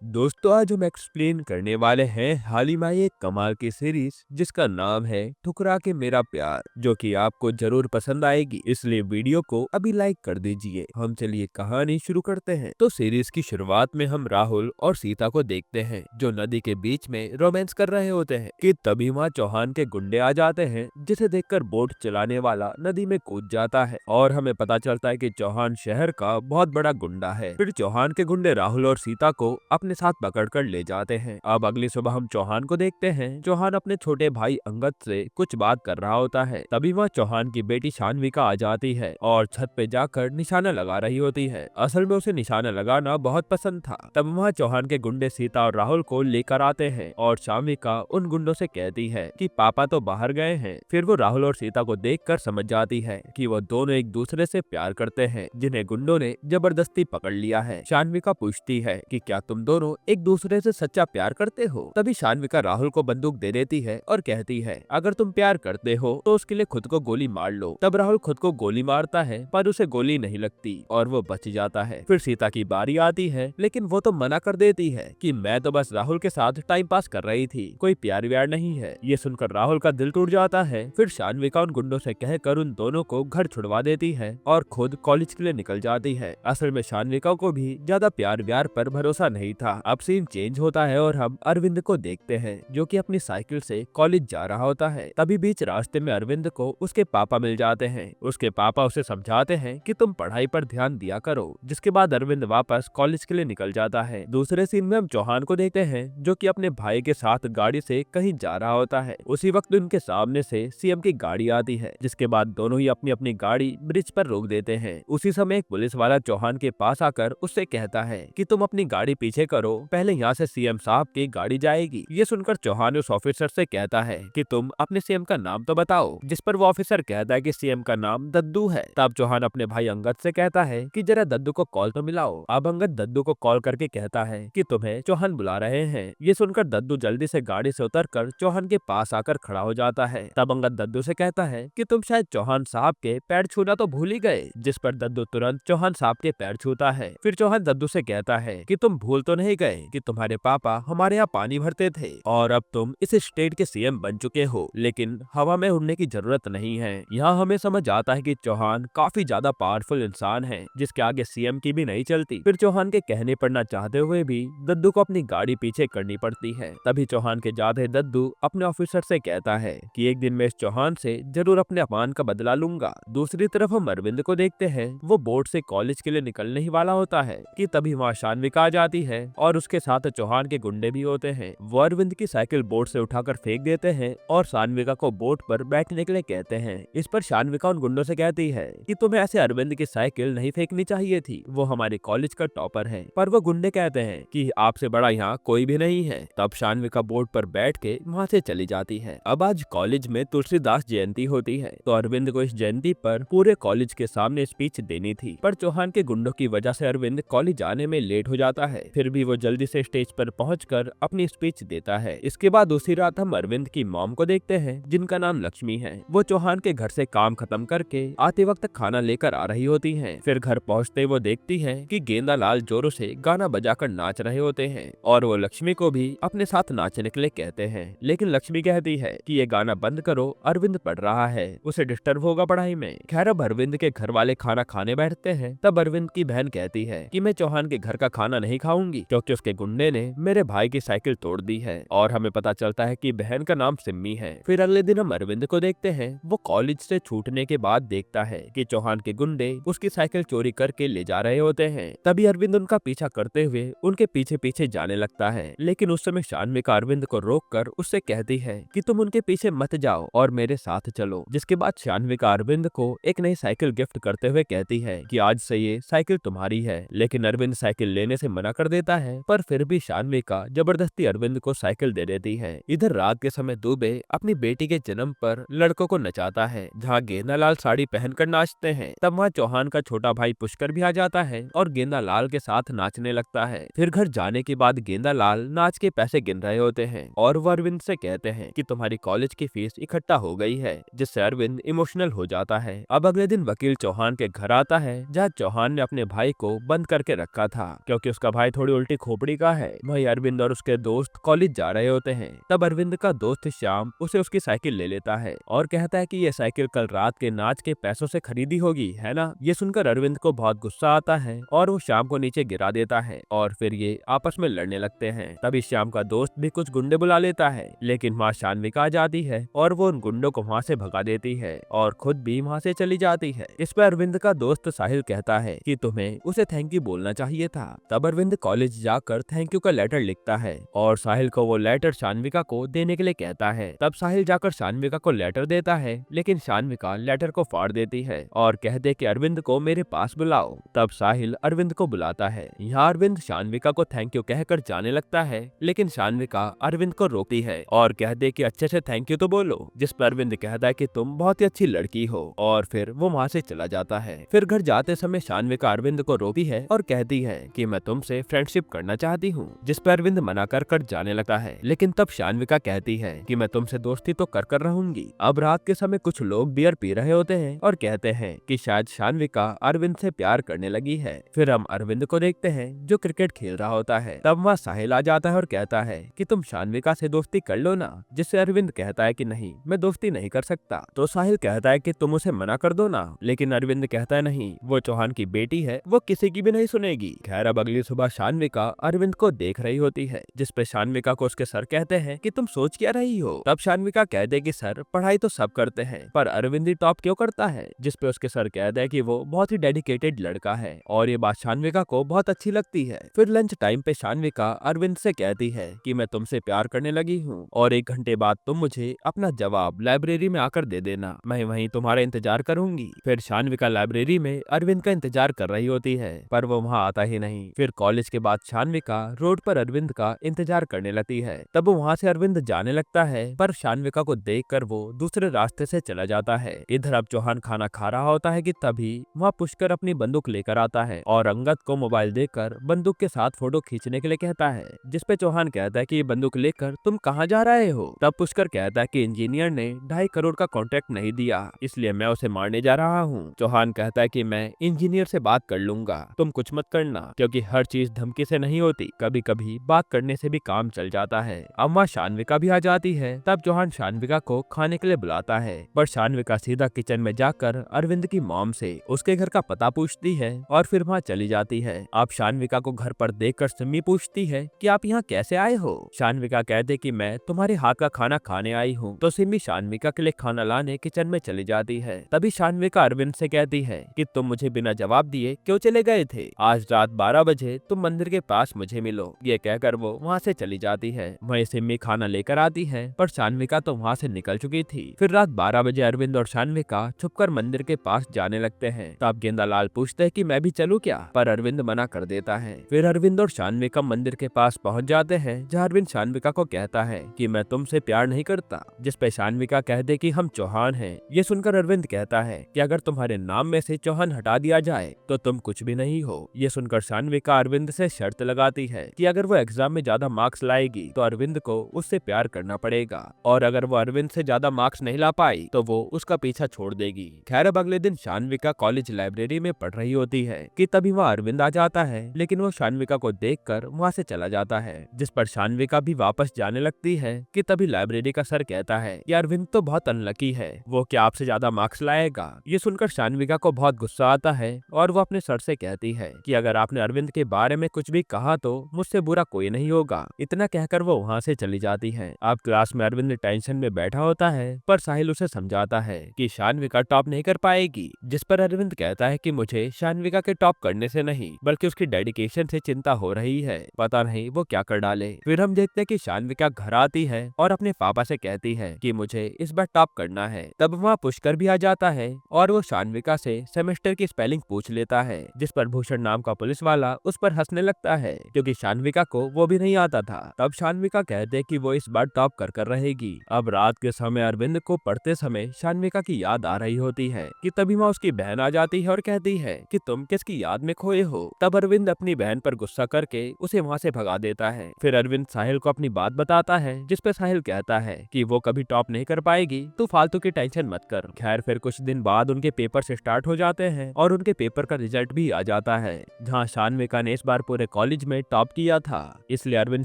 दोस्तों आज हम एक्सप्लेन करने वाले हैं हाल ही में एक कमाल की सीरीज जिसका नाम है ठुकरा के मेरा प्यार, जो कि आपको जरूर पसंद आएगी, इसलिए वीडियो को अभी लाइक कर दीजिए। हम चलिए कहानी शुरू करते हैं। तो सीरीज की शुरुआत में हम राहुल और सीता को देखते हैं जो नदी के बीच में रोमांस कर रहे होते हैं कि तभी वहाँ चौहान के गुंडे आ जाते हैं, जिसे देखकर बोट चलाने वाला नदी में कूद जाता है और हमें पता चलता है कि चौहान शहर का बहुत बड़ा गुंडा है। फिर चौहान के गुंडे राहुल और सीता को अपने साथ पकड़कर ले जाते हैं। अब अगली सुबह हम चौहान को देखते हैं। चौहान अपने छोटे भाई अंगद से कुछ बात कर रहा होता है। तभी वह चौहान की बेटी शान्विका आ जाती है और छत पे जाकर निशाना लगा रही होती है। असल में उसे निशाना लगाना बहुत पसंद था। तब वह चौहान के गुंडे सीता और राहुल को लेकर आते हैं और शान्विका उन गुंडों से कहती है कि पापा तो बाहर गए हैं। फिर वो राहुल और सीता को देखकर समझ जाती है कि वो दोनों एक दूसरे से प्यार करते हैं, जिन्हें गुंडों ने जबरदस्ती पकड़ लिया है। शान्विका पूछती है कि क्या तुम दोनों एक दूसरे से सच्चा प्यार करते हो? तभी शान्विका राहुल को बंदूक दे देती है और कहती है अगर तुम प्यार करते हो तो उसके लिए खुद को गोली मार लो। तब राहुल खुद को गोली मारता है पर उसे गोली नहीं लगती और वो बच जाता है। फिर सीता की बारी आती है, लेकिन वो तो मना कर देती है कि मैं तो बस राहुल के साथ टाइम पास कर रही थी, कोई प्यार व्यार नहीं है। ये सुनकर राहुल का दिल टूट जाता है। फिर शान्विका उन गुंडों से कहकर उन दोनों को घर छुड़वा देती है और खुद कॉलेज के लिए निकल जाती है। असल में शान्विका को भी ज्यादा प्यार व्यार पर भरोसा नहीं था। अब सीन चेंज होता है और हम अरविंद को देखते हैं जो कि अपनी साइकिल से कॉलेज जा रहा होता है। तभी बीच रास्ते में अरविंद को उसके पापा मिल जाते हैं। उसके पापा उसे समझाते हैं कि तुम पढ़ाई पर ध्यान दिया करो, जिसके बाद अरविंद वापस कॉलेज के लिए निकल जाता है। दूसरे सीन में हम चौहान को देखते हैं जो कि अपने भाई के साथ गाड़ी से कहीं जा रहा होता है। उसी वक्त उनके सामने से सीएम की गाड़ी आती है, जिसके बाद दोनों ही अपनी अपनी गाड़ी ब्रिज पर रोक देते हैं। उसी समय एक पुलिस वाला चौहान के पास आकर उससे कहता है कि तुम अपनी गाड़ी पीछे करो, पहले यहाँ से सीएम साहब की गाड़ी जाएगी। ये सुनकर चौहान उस ऑफिसर से कहता है कि तुम अपने सीएम का नाम तो बताओ, जिस पर वो ऑफिसर कहता है कि सीएम का नाम दद्दू है। तब चौहान अपने भाई अंगद से कहता है कि जरा दद्दू को कॉल तो मिलाओ। अब अंगद दद्दू को कॉल करके कहता है कि तुम्हें चौहान बुला रहे हैं। ये सुनकर दद्दू जल्दी से गाड़ी से उतरकर चौहान के पास आकर खड़ा हो जाता है। तब अंगद दद्दू से कहता है कि तुम शायद चौहान साहब के पैर छूना तो भूल ही गए, जिस पर दद्दू तुरंत चौहान साहब के पैर छूता है। फिर चौहान दद्दू से कहता है कि तुम भूल तो नहीं गए कि तुम्हारे पापा हमारे यहाँ पानी भरते थे और अब तुम इस स्टेट के सीएम बन चुके हो, लेकिन हवा में उड़ने की जरूरत नहीं है। यहाँ हमें समझ आता है कि चौहान काफी ज्यादा पावरफुल इंसान है, जिसके आगे सीएम की भी नहीं चलती। फिर चौहान के कहने पर न चाहते हुए भी दद्दू को अपनी गाड़ी पीछे करनी पड़ती है। तभी चौहान के जाते दद्दू अपने ऑफिसर से कहता है कि एक दिन मैं इस चौहान से जरूर अपने अपमान का बदला लूंगा। दूसरी तरफ हम अरविंद को देखते हैं। वो बोट से कॉलेज के लिए निकलने ही वाला होता है कि तभी वहाँ शान्विका आ जाती है और उसके साथ चौहान के गुंडे भी होते हैं। वो अरविंद की साइकिल बोट से उठाकर फेंक देते हैं और शान्विका को बोट पर बैठने के लिए कहते हैं। इस पर शान्विका उन गुंडों से कहती है कि तुम्हें ऐसे अरविंद की साइकिल नहीं फेंकनी चाहिए थी, वो हमारे कॉलेज का टॉपर है। पर वो गुंडे कहते हैं कि आपसे बड़ा यहाँ कोई भी नहीं है। तब शान्विका बोट पर बैठ के वहाँ से चली जाती है। अब आज कॉलेज में तुलसीदास जयंती होती है, तो अरविंद को इस जयंती पर पूरे कॉलेज के सामने स्पीच देनी थी, पर चौहान के गुंडों की वजह से अरविंद कॉलेज आने में लेट हो जाता है। फिर भी वो जल्दी से स्टेज पर पहुंचकर अपनी स्पीच देता है। इसके बाद उसी रात हम अरविंद की मॉम को देखते हैं, जिनका नाम लक्ष्मी है। वो चौहान के घर से काम खत्म करके आते वक्त खाना लेकर आ रही होती हैं। फिर घर पहुंचते वो देखती हैं कि गेंदा लाल जोरों से गाना बजाकर नाच रहे होते हैं और वो लक्ष्मी को भी अपने साथ नाचने के लिए कहते हैं, लेकिन लक्ष्मी कहती है कि ये गाना बंद करो, अरविंद पढ़ रहा है, उसे डिस्टर्ब होगा पढ़ाई में। खैर अब अरविंद के घर वाले खाना खाने बैठते हैं। तब अरविंद की बहन कहती है कि मैं चौहान के घर का खाना नहीं खाऊंगी क्योंकि उसके गुंडे ने मेरे भाई की साइकिल तोड़ दी है। और हमें पता चलता है कि बहन का नाम सिम्मी है। फिर अगले दिन हम अरविंद को देखते हैं। वो कॉलेज से छूटने के बाद देखता है कि चौहान के गुंडे उसकी साइकिल चोरी करके ले जा रहे होते हैं। तभी अरविंद उनका पीछा करते हुए उनके पीछे पीछे जाने लगता है, लेकिन उस समय शान्विका अरविंद को रोककर उससे कहती है कि तुम उनके पीछे मत जाओ और मेरे साथ चलो। जिसके बाद शान्विका अरविंद को एक नई साइकिल गिफ्ट करते हुए कहती है कि आज से ये साइकिल तुम्हारी है, लेकिन अरविंद साइकिल लेने से मना कर देता है। पर फिर भी शान्विका जबरदस्ती अरविंद को साइकिल दे देती है। इधर रात के समय दुबे अपनी बेटी के जन्म पर लड़कों को नचाता है, जहाँ गेंदालाल साड़ी पहनकर नाचते हैं। तब वहाँ चौहान का छोटा भाई पुष्कर भी आ जाता है और गेंदालाल के साथ नाचने लगता है। फिर घर जाने के बाद गेंदालाल नाच के पैसे गिन रहे होते हैं और वो अरविंद से कहते हैं कि तुम्हारी कॉलेज की फीस इकट्ठा हो गई है, जिससे अरविंद इमोशनल हो जाता है। अब अगले दिन वकील चौहान के घर आता है, जहाँ चौहान ने अपने भाई को बंद करके रखा था क्योंकि उसका भाई थोड़ी उल्टी छोटी खोपड़ी का है। वही अरविंद और उसके दोस्त कॉलेज जा रहे होते हैं। तब अरविंद का दोस्त श्याम उसे उसकी साइकिल ले लेता है और कहता है कि ये साइकिल कल रात के नाच के पैसों से खरीदी होगी, है ना। ये सुनकर अरविंद को बहुत गुस्सा आता है और वो श्याम को नीचे गिरा देता है और फिर ये आपस में लड़ने लगते हैं। तभी श्याम का दोस्त भी कुछ गुंडे बुला लेता है, लेकिन वहाँ शान्विका आ जाती है और वो उन गुंडों को वहाँ से भगा देती है और खुद भी वहाँ से चली जाती है। इस पर अरविंद का दोस्त साहिल कहता है कि तुम्हें उसे थैंक यू बोलना चाहिए था। तब अरविंद कॉलेज जाकर थैंक यू का लेटर लिखता है और साहिल को वो लेटर शान्विका को देने के लिए कहता है। तब साहिल जाकर शान्विका को लेटर देता है, लेकिन शान्विका लेटर को फाड़ देती है और कहते कि अरविंद को मेरे पास बुलाओ। तब साहिल अरविंद को बुलाता है। यहाँ अरविंद शान्विका को थैंक यू कहकर जाने लगता है, लेकिन शान्विका अरविंद को रोकती है और कहते कि अच्छे से थैंक यू तो बोलो। जिस पर अरविंद कहता है कि तुम बहुत ही अच्छी लड़की हो और फिर वो वहाँ से चला जाता है। फिर घर जाते समय शान्विका अरविंद को रोकती है और कहती है कि मैं तुमसे फ्रेंडशिप करना चाहती हूँ। जिस पर अरविंद मना कर जाने लगता है, लेकिन तब शान्विका कहती है कि मैं तुमसे दोस्ती तो कर रहूंगी। अब रात के समय कुछ लोग बियर पी रहे होते हैं और कहते हैं कि शायद शान्विका अरविंद से प्यार करने लगी है। फिर हम अरविंद को देखते हैं जो क्रिकेट खेल रहा होता है। तब वहाँ साहिल आ जाता है और कहता है कि तुम शान्विका से दोस्ती कर लो ना। जिससे अरविंद कहता है कि नहीं, मैं दोस्ती नहीं कर सकता। तो साहिल कहता है कि तुम उसे मना कर दो ना, लेकिन अरविंद कहता है नहीं, वो चौहान की बेटी है, वो किसी की भी नहीं सुनेगी। खैर अब अगली सुबह शान्विका अरविंद को देख रही होती है, जिसपे शान्विका को उसके सर कहते हैं कि तुम सोच क्या रही हो। तब शान्विका कहते कि सर पढ़ाई तो सब करते हैं, पर अरविंद ही टॉप क्यों करता है। जिसपे उसके सर कहते हैं कि वो बहुत ही डेडिकेटेड लड़का है और ये बात शान्विका को बहुत अच्छी लगती है। फिर लंच टाइम पे शान्विका अरविंद से कहती है कि मैं तुमसे प्यार करने लगी हूँ और 1 घंटे बाद तुम मुझे अपना जवाब लाइब्रेरी में आकर दे देना, मैं वहीं तुम्हारा इंतजार करूंगी। फिर शान्विका लाइब्रेरी में अरविंद का इंतजार कर रही होती है, पर वो वहाँ आता ही नहीं। फिर कॉलेज के बाद शान्विका रोड पर अरविंद का इंतजार करने लगती है। तब वहाँ से अरविंद जाने लगता है, पर शान्विका को देखकर वो दूसरे रास्ते से चला जाता है। इधर अब चौहान खाना खा रहा होता है कि तभी वहाँ पुष्कर अपनी बंदूक लेकर आता है और अंगद को मोबाइल देकर बंदूक के साथ फोटो खींचने के लिए कहता है। जिसपे चौहान कहता है कि ये बंदूक लेकर तुम कहाँ जा रहे हो। तब पुष्कर कहता है कि इंजीनियर ने 2.5 करोड़ का कॉन्ट्रैक्ट नहीं दिया, इसलिए मैं उसे मारने जा रहा हूँ। चौहान कहता है कि मैं इंजीनियर से बात कर लूंगा, तुम कुछ मत करना, क्योंकि हर चीज धमकी से नहीं होती, कभी कभी बात करने से भी काम चल जाता है। अम्मा शान्विका भी आ जाती है। तब चौहान शान्विका को खाने के लिए बुलाता है, पर शान्विका सीधा किचन में जाकर अरविंद की मॉम से उसके घर का पता पूछती है और फिर वहाँ चली जाती है। अब शान्विका को घर पर देखकर सिमी पूछती है कि आप यहाँ कैसे आए हो। शान्विका कहते कि मैं तुम्हारे हाथ का खाना खाने आई हूँ। तो सिमी शान्विका के लिए खाना लाने किचन में चली जाती है। तभी शान्विका अरविंद से कहती है कि तुम मुझे बिना जवाब दिए क्यों चले गए थे। आज रात 12 बजे तुम मंदिर के पास मुझे मिलो। ये कहकर वो वहाँ से चली जाती है। वहीं सिमी खाना लेकर आती है, पर शान्विका तो वहाँ से निकल चुकी थी। फिर रात 12 बजे अरविंद और शान्विका छुपकर मंदिर के पास जाने लगते हैं। तब गेंदालाल पूछते हैं कि मैं भी चलूं क्या, पर अरविंद मना कर देता है। फिर अरविंद और शान्विका मंदिर के पास पहुँच जाते हैं, जहाँ अरविंद शान्विका को कहता है कि मैं तुमसे प्यार नहीं करता। जिसपे शान्विका कहते कि हम चौहान हैं। ये सुनकर अरविंद कहता है कि अगर तुम्हारे नाम में से चौहान हटा दिया जाए तो तुम कुछ भी नहीं हो। ये सुनकर शान्विका अरविंद से शर्त लगाती है कि अगर वो एग्जाम में ज्यादा मार्क्स लाएगी तो अरविंद को उससे प्यार करना पड़ेगा, और अगर वो अरविंद से ज्यादा मार्क्स नहीं ला पाई तो वो उसका पीछा छोड़ देगी। खैर अब अगले दिन शान्विका कॉलेज लाइब्रेरी में पढ़ रही होती है कि तभी वहाँ अरविंद आ जाता है, लेकिन वो शान्विका को देखकर वहाँ से चला जाता है। जिस पर शान्विका भी वापस जाने लगती है कि तभी लाइब्रेरी का सर कहता है कि अरविंद तो बहुत अनलकी है, वो क्या आपसे ज्यादा मार्क्स लाएगा। ये सुनकर शान्विका को बहुत गुस्सा आता है और वो अपने सर से कहती है कि अगर आपने अरविंद के बारे में कुछ भी कहा तो मुझसे बुरा कोई नहीं होगा। इतना कहकर वो वहाँ से चली जाती है। अब क्लास में अरविंद टेंशन में बैठा होता है, पर साहिल उसे समझाता है कि शान्विका टॉप नहीं कर पाएगी। जिस पर अरविंद कहता है कि मुझे शान्विका के टॉप करने से नहीं बल्कि उसकी डेडिकेशन से चिंता हो रही है, पता नहीं वो क्या कर डाले। फिर हम देखते हैं कि शान्विका घर आती है और अपने पापा से कहती है कि मुझे इस बार टॉप करना है। तब वहाँ पुष्कर भी आ जाता है और वो शान्विका से सेमेस्टर की स्पेलिंग पूछ लेता है, जिस पर भूषण नाम का पुलिस वाला उस पर हंसने लगता है क्योंकि शान्विका को वो भी नहीं आता था। तब शान्विका कहते कि वो इस बार टॉप कर रहेगी। अब रात के समय अरविंद को पढ़ते समय शान्विका की याद आ रही होती है कि तभी वहाँ उसकी बहन आ जाती है और कहती है कि तुम किसकी याद में खोए हो। तब अरविंद अपनी बहन पर गुस्सा करके उसे वहाँ से भगा देता है। फिर अरविंद साहिल को अपनी बात बताता है, जिसपे साहिल कहता है कि वो कभी टॉप नहीं कर पाएगी, तू फालतू की टेंशन मत कर। खैर फिर कुछ दिन बाद उनके पेपर स्टार्ट हो जाते हैं और उनके पेपर का रिजल्ट भी आ जाता है, जहाँ शान्विका ने इस बार पूरे कॉलेज में टॉप किया था। इसलिए अरविंद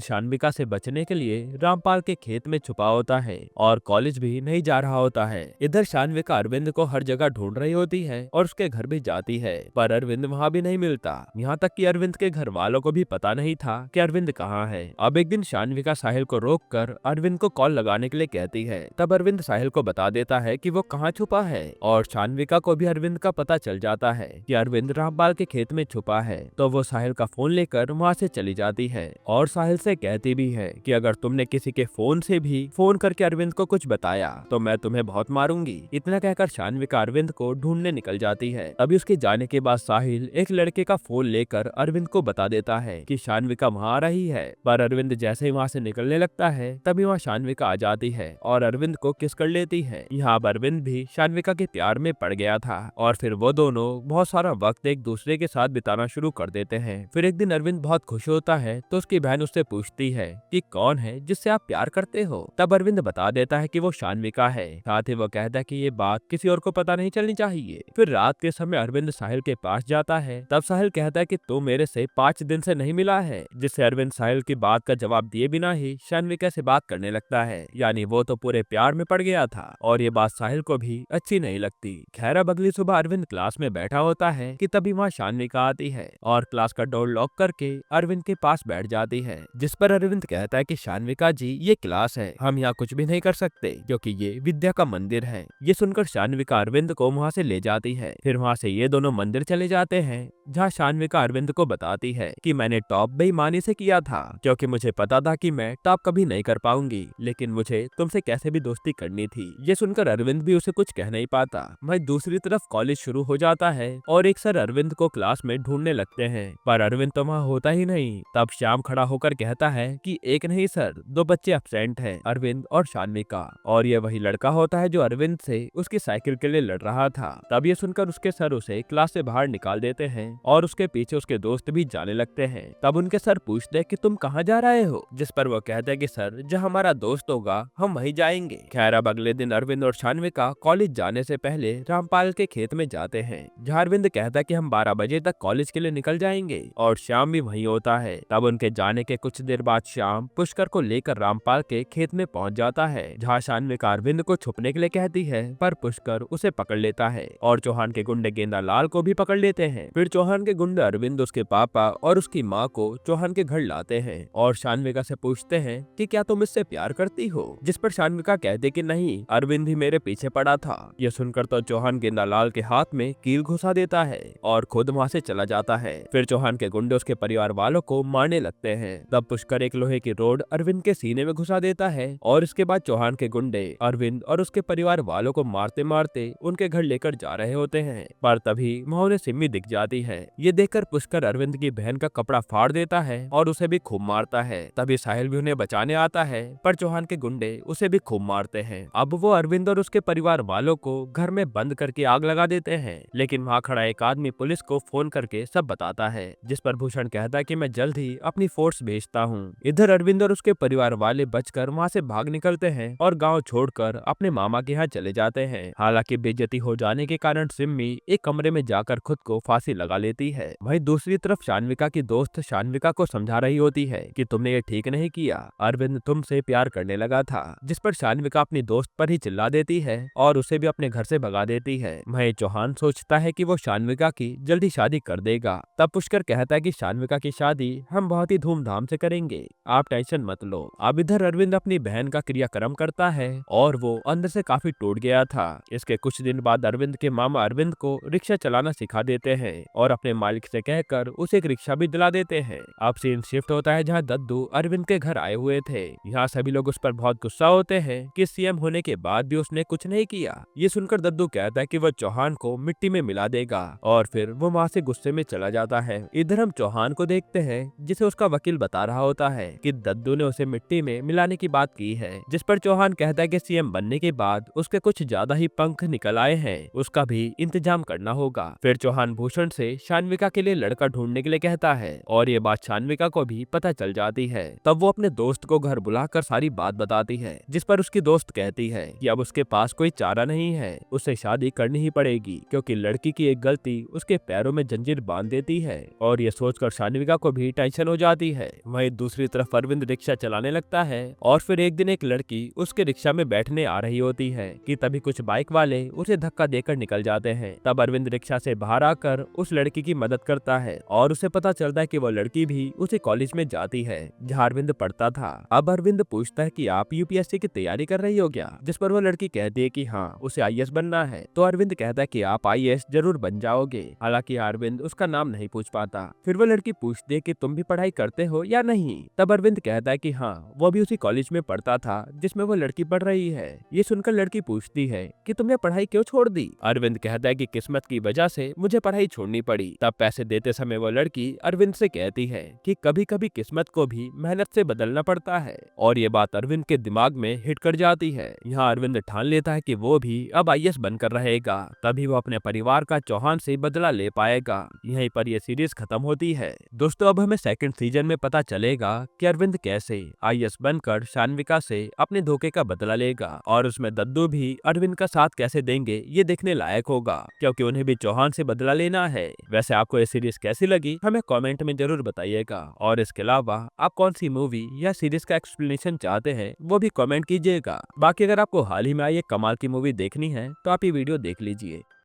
शान्विका से बचने के लिए रामपाल के खेत में छुपा होता है और कॉलेज भी नहीं जा रहा होता है। इधर शान्विका अरविंद को हर जगह ढूंढ रही होती है और उसके घर भी जाती है, पर अरविंद वहाँ भी नहीं मिलता। यहाँ तक कि अरविंद के घर वालों को भी पता नहीं था कि अरविंद कहाँ है। अब एक दिन शान्विका साहिल को रोककर अरविंद को कॉल लगाने के लिए कहती है। तब अरविंद साहिल को बता देता है कि वो कहाँ छुपा है और शान्विका को भी अरविंद का पता चल जाता है कि अरविंद रामपाल के खेत में छुपा है। तो वो साहिल का फोन लेकर वहाँ से चली जाती है और साहिल से कहती भी है कि अगर तुमने किसी के फोन से भी फोन करके अरविंद को कुछ बताया तो मैं तुम्हें बहुत मारूंगी। इतना कहकर शान्विका अरविंद को ढूंढने निकल जाती है। तभी उसके जाने के बाद साहिल एक लड़के का फोन लेकर अरविंद को बता देता है कि शान्विका वहाँ आ रही है। पर अरविंद जैसे ही वहाँ से निकलने लगता है तभी वहाँ शान्विका आ जाती है और अरविंद को किस कर लेती है। यहाँ अरविंद भी शान्विका के प्यार में पड़ गया था और फिर वो दोनों बहुत सारा वक्त एक दूसरे के साथ बिताना शुरू कर देते हैं। फिर एक दिन अरविंद बहुत खुश होता है तो उसकी बहन उससे पूछती है कि कौन है जिससे आप प्यार करते हो। तब अरविंद बता देता है कि वो शान्विका है। साथ ही वो कहता है कि ये बात किसी और को पता नहीं चलनी चाहिए। फिर रात के समय अरविंद साहिल के पास जाता है। तब साहिल कहता है कि तू मेरे से 5 दिन से नहीं मिला है, जिससे अरविंद साहिल की बात का जवाब दिए बिना ही शान्विका से बात करने लगता है। यानी वो तो पूरे प्यार में पड़ गया था और ये बात साहिल को भी अच्छी नहीं लगती। खैर अब अगली सुबह अरविंद क्लास में बैठा होता है कि तभी वहाँ शान्विका आती है और क्लास का डोर लॉक करके अरविंद के पास बैठ जाती है। जिस पर अरविंद कहता है कि शान्विका जी ये क्लास है, हम यहाँ कुछ भी नहीं कर सकते क्योंकि ये विद्या का मंदिर है। ये सुनकर शान्विका अरविंद को वहाँ से ले जाती है। फिर वहाँ से ये दोनों मंदिर चले जाते हैं जहाँ शान्विका अरविंद को बताती है कि मैंने टॉप बेईमानी से किया था क्योंकि मुझे पता था कि मैं टॉप कभी नहीं कर पाऊंगी, लेकिन मुझे तुमसे कैसे भी दोस्ती करनी थी। ये सुनकर अरविंद भी उसे कुछ कह नहीं पाता। वहीं दूसरी तरफ कॉलेज शुरू हो जाता है और एक सर अरविंद को क्लास में ढूंढने लगते हैं, पर अरविंद तो वहाँ होता ही नहीं। तब श्याम खड़ा होकर कहता है कि एक नहीं सर, 2 बच्चे एब्सेंट हैं, अरविंद और शान्विका। और ये वही लड़का होता है जो अरविंद से उसकी साइकिल के लिए लड़ रहा था। तब ये सुनकर उसके सर उसे क्लास से बाहर निकाल देते हैं और उसके पीछे उसके दोस्त भी जाने लगते हैं। तब उनके सर पूछते हैं कि तुम कहाँ जा रहे हो, जिस पर वो कहते हैं कि सर जहाँ हमारा दोस्त होगा हम वहीं जाएंगे। खैर अब अगले दिन अरविंद और शान्विका कॉलेज जाने से पहले रामपाल के खेत में जाते हैं, जहाँ अरविंद कहता है कि हम 12 बजे तक कॉलेज के लिए निकल जाएंगे और श्याम भी वहीं होता है। तब उनके जाने के कुछ देर बाद श्याम पुष्कर को लेकर रामपाल के खेत में पहुंच जाता है, जहाँ शान्विका अरविंद को छुपने के लिए कहती है, पर पुष्कर उसे पकड़ लेता है और चौहान के गुंडे गेंदा लाल को भी पकड़ लेते हैं। फिर चौहान के गुंडे अरविंद, उसके पापा और उसकी माँ को चौहान के घर लाते हैं और शान्विका से पूछते हैं कि क्या तुम इससे प्यार करती हो, जिस पर शान्विका कहते कि नहीं, अरविंद ही मेरे पीछे पड़ा था। यह सुनकर तो चौहान गेंदालाल के हाथ में कील घुसा देता है और खुद वहाँ से चला जाता है। फिर चौहान के गुंडे उसके परिवार वालों को मारने लगते हैं। तब पुष्कर एक लोहे की रोड अरविंद के सीने में घुसा देता है और इसके बाद चौहान के गुंडे अरविंद और उसके परिवार वालों को मारते मारते उनके घर लेकर जा रहे होते हैं। पर तभी वहाँ उन्हें सिम्मी दिख जाती है। ये देखकर पुष्कर अरविंद की बहन का कपड़ा फाड़ देता है और उसे भी खूब मारता है। तभी साहिल भी उन्हें बचाने आता है, पर चौहान के गुंडे उसे भी खूब मारते हैं। अब वो अरविंद और उसके परिवार वालों को घर में बंद करके आग लगा देते हैं, लेकिन वहाँ खड़ा एक आदमी पुलिस को फोन करके सब बताता है, जिस पर भूषण कहता है कि मैं जल्द ही अपनी फोर्स भेजता हूँ। इधर अरविंद और उसके परिवार वाले बचकर वहाँ से भाग निकलते हैं और गाँव छोड़कर अपने मामा के यहाँ चले जाते हैं। हालांकि बेइज्जती हो जाने के कारण सिम्मी एक कमरे में जाकर खुद को फांसी लगा लेती है। वहीं दूसरी तरफ शान्विका की दोस्त शान्विका को समझा रही होती है कि तुमने ये ठीक नहीं किया, अरविंद तुमसे प्यार करने लगा था, जिस पर शान्विका अपनी दोस्त पर ही चिल्ला देती है और उसे भी अपने घर से भगा देती है। वहीं चौहान सोचता है कि वो शान्विका की जल्दी शादी कर देगा। तब पुष्कर कहता है कि शान्विका की शादी हम बहुत ही धूमधाम से करेंगे, आप टेंशन मत लो। अब इधर अरविंद अपनी बहन का क्रियाक्रम करता है और वो अंदर से काफी टूट गया था। इसके कुछ दिन बाद अरविंद के मामा अरविंद को रिक्शा चलाना सिखा देते हैं और अपने मालिक से कहकर उसे एक रिक्शा भी दिला देते हैं। अब सीन शिफ्ट होता है जहाँ दद्दू अरविंद के घर आए हुए थे। यहाँ सभी लोग उस पर बहुत गुस्सा होते हैं कि सीएम होने के बाद भी उसने कुछ नहीं किया। ये सुनकर दद्दू कहता है कि वह चौहान को मिट्टी में मिला देगा और फिर वो वहाँ से गुस्से में चला जाता है। इधर हम चौहान को देखते हैं, जिसे उसका वकील बता रहा होता है कि दद्दू ने उसे मिट्टी में मिलाने की बात की है, जिस पर चौहान कहता है कि सीएम बनने के बाद उसके कुछ ज्यादा ही पंख निकल आए हैं, उसका भी इंतजाम करना होगा। फिर चौहान भूषण से शान्विका के लिए लड़का ढूंढने के लिए कहता है और ये बात शान्विका को भी पता चल जाती है। तब वो अपने दोस्त को घर बुलाकर सारी बात बताती है, जिस पर उसकी दोस्त कहती है कि अब उसके पास कोई चारा नहीं है, उसे शादी करनी ही पड़ेगी क्योंकि लड़की की एक गलती उसके पैरों में जंजीर बांध देती है। और ये सोचकर शान्विका को भी टेंशन हो जाती है। वहीं दूसरी तरफ अरविंद रिक्शा चलाने लगता है और फिर एक दिन एक लड़की उसके रिक्शा में बैठने आ रही होती है कि तभी कुछ बाइक वाले उसे धक्का देकर निकल जाते हैं। तब अरविंद रिक्शा से बाहर आकर उस लड़की की मदद करता है और उसे पता चलता है कि वो लड़की भी उसी कॉलेज में जाती है जहाँ अरविंद पढ़ता था। अब अरविंद पूछता है कि आप यूपीएससी की तैयारी कर रही हो क्या, जिस पर वो लड़की कहती है कि हाँ, उसे आईएएस बनना है। तो अरविंद कहता है कि आप आईएएस जरूर बन जाओगे। हालांकि अरविंद उसका नाम नहीं पूछ पाता। फिर वो लड़की पूछती है कि तुम भी पढ़ाई करते हो या नहीं। तब अरविंद कहता है कि हाँ, वो भी उसी कॉलेज में पढ़ता था जिसमें वो लड़की पढ़ रही है। ये सुनकर लड़की पूछती है कि तुमने पढ़ाई क्यों छोड़ दी। अरविंद कहता है कि किस्मत की वजह से मुझे पढ़ाई छोड़नी पड़ी। तब पैसे देते समय वो लड़की अरविंद से कहती है कि कभी कभी किस्मत को भी मेहनत से बदलना पड़ता है। और ये बात अरविंद के दिमाग में हिट कर जाती है। यहाँ अरविंद ठान लेता है कि वो भी अब आईएएस बनकर रहेगा, तभी वो अपने परिवार का चौहान से बदला ले पाएगा। यहीं पर ये सीरीज खत्म होती है। दोस्तों, अब हमें सेकंड सीजन में पता चलेगा कि अरविंद कैसे आईएएस बनकर शान्विका से अपने धोखे का बदला लेगा और उसमें दद्दू भी अरविंद का साथ कैसे देंगे, ये देखने लायक होगा क्योंकि उन्हें भी चौहान से बदला लेना है। वैसे आपको ये सीरीज कैसी लगी हमें कमेंट में जरूर बताइएगा और इसके अलावा आप कौन सी मूवी या सीरीज का एक्सप्लेनेशन चाहते हैं वो भी कमेंट कीजिएगा। बाकी अगर आपको हाल ही में आई एक कमाल की मूवी देखनी है तो आप ये वीडियो देख लीजिए।